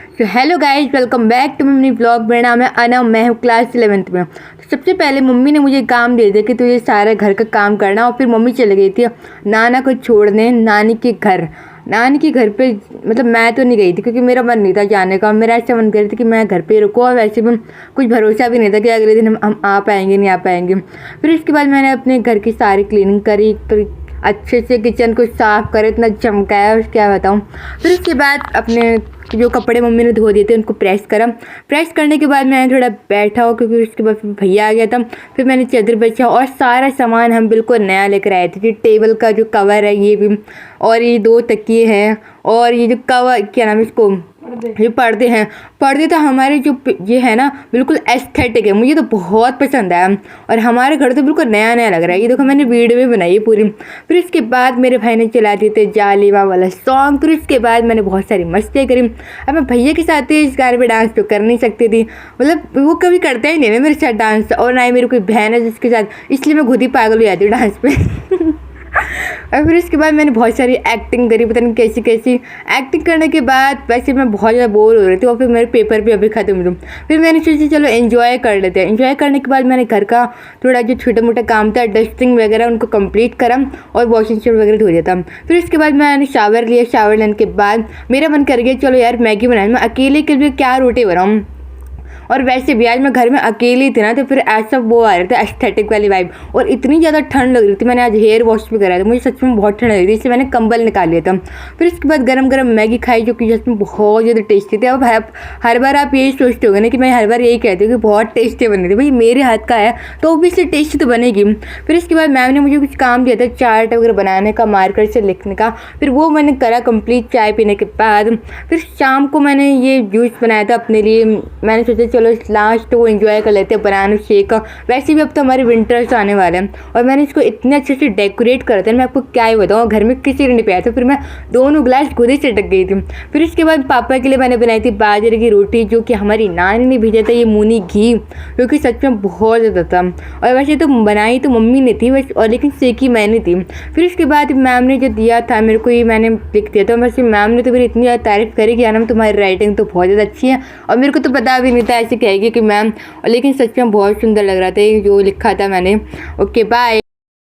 तो hello guys, welcome back to mummy blog. मेरा नाम है अना, मैं हूँ क्लास 11th में। तो सबसे पहले मम्मी ने मुझे काम दे दिया कि तुझे सारा घर का काम करना। और फिर मम्मी चली गई थी नाना को छोड़ने नानी के घर। नानी के घर पे मतलब मैं तो नहीं गई थी क्योंकि मेरा मन नहीं था जाने का। मेरा ऐसा मन कर रही थी कि मैं घर पे रुको, और वैसे भी कुछ भरोसा भी नहीं था कि अगले दिन हम आ पाएंगे नहीं आ पाएंगे। फिर इसके बाद मैंने अपने घर की सारी क्लीनिंग करी, फिर अच्छे से किचन को साफ़ करे, इतना चमकाया क्या बताऊँ। फिर उसके बाद अपने जो कपड़े मम्मी ने धो दिए थे उनको प्रेस करा। प्रेस करने के बाद मैंने थोड़ा बैठा हो क्योंकि उसके बाद भैया आ गया था। फिर मैंने चादर बिछा और सारा सामान हम बिल्कुल नया लेकर आए थे। टेबल का जो कवर है ये भी, और ये 2 तकिए हैं, और ये जो कवर क्या नाम है इसको, ये पर्दे हैं। पर्दे तो हमारे जो ये है ना बिल्कुल एस्थेटिक है, मुझे तो बहुत पसंद आया। और हमारे घर तो बिल्कुल नया नया लग रहा है। ये देखो मैंने वीडियो में बनाई है पूरी। फिर इसके बाद मेरे भाई ने चला दिए थे जालिमा वाला सॉन्ग। फिर इसके बाद मैंने बहुत सारी मस्ती करी। अब मैं भैया के साथ ही इस गाने पे डांस तो कर नहीं सकती थी, मतलब वो कभी करता ही नहीं है मेरे साथ डांस, और ना ही मेरी कोई बहन है जिसके साथ, इसलिए मैं खुद ही पागल हो जाती हूँ डांस पे। और फिर इसके बाद मैंने बहुत सारी एक्टिंग करी, पता नहीं कैसी कैसी एक्टिंग करने के बाद वैसे मैं बहुत ज़्यादा बोर हो रही थी। और फिर मेरे पेपर भी अभी ख़त्म हुए। फिर मैंने सोचा चलो एंजॉय कर लेते हैं। एंजॉय करने के बाद मैंने घर का थोड़ा जो छोटा मोटा काम था, डस्टिंग वगैरह, उनको कंप्लीट करा और वॉशिंग मशीन वगैरह धो दिया था। फिर इसके बाद मैंने शावर लिया। शावर लेने के बाद मेरा मन कर गया चलो यार मैगी बनाए। मैं अकेले के लिए क्या रोटी बनाऊँ, और वैसे भी आज मैं घर में अकेली थी ना, तो फिर ऐसा वो आ रहा था एस्थेटिक वाली वाइब। और इतनी ज़्यादा ठंड लग रही थी, मैंने आज हेयर वॉश भी कराया था, मुझे सच में बहुत ठंड लग रही थी, इसलिए मैंने कंबल निकाल लिया था। फिर इसके बाद गरम गरम मैगी खाई जो कि जिसमें बहुत ज़्यादा टेस्टी थी। अब हर बार आप यही सोचते होगे ना कि मैं हर बार यही कहती हूँ कि बहुत टेस्टी बनी थी। भाई मेरे हाथ का है तो ऑब्वियसली टेस्टी तो बनेगी। फिर इसके बाद मैम ने मुझे कुछ काम दिया था चार्ट वगैरह बनाने का, मार्कर से लिखने का। फिर वो मैंने करा कंप्लीट चाय पीने के बाद। फिर शाम को मैंने ये जूस बनाया था अपने लिए। मैंने सोचा चलो लास्ट वो एंजॉय कर लेते हैं बनाना शेक का। वैसे भी अब तो हमारे विंटर्स आने वाले हैं, और मैंने इसको इतने अच्छे से डेकोरेट करा था, मैं आपको क्या ही बताऊँ। घर में किसी ने नहीं पाया था, फिर मैं दोनों गिलास खुद ही चटक गई थी। फिर इसके बाद पापा के लिए मैंने बनाई थी बाजरे की रोटी, जो कि हमारी नानी ने भेजा था, ये मूनी घी, जो कि सच में बहुत ज़्यादा था। और वैसे तो बनाई तो मम्मी ने थी वैसे, और लेकिन सेकी मैंने थी। फिर इसके बाद मैम ने जो दिया था मेरे को, ये मैंने लिख दिया था। वैसे मैम ने तो मेरी इतनी ज़्यादा तारीफ़ करी कि यार तुम्हारी राइटिंग तो बहुत ज़्यादा अच्छी है, और मेरे को तो पता भी नहीं था ऐसे कहेगी कि मैम, और लेकिन सच में बहुत सुंदर लग रहा था जो लिखा था मैंने। Okay bye.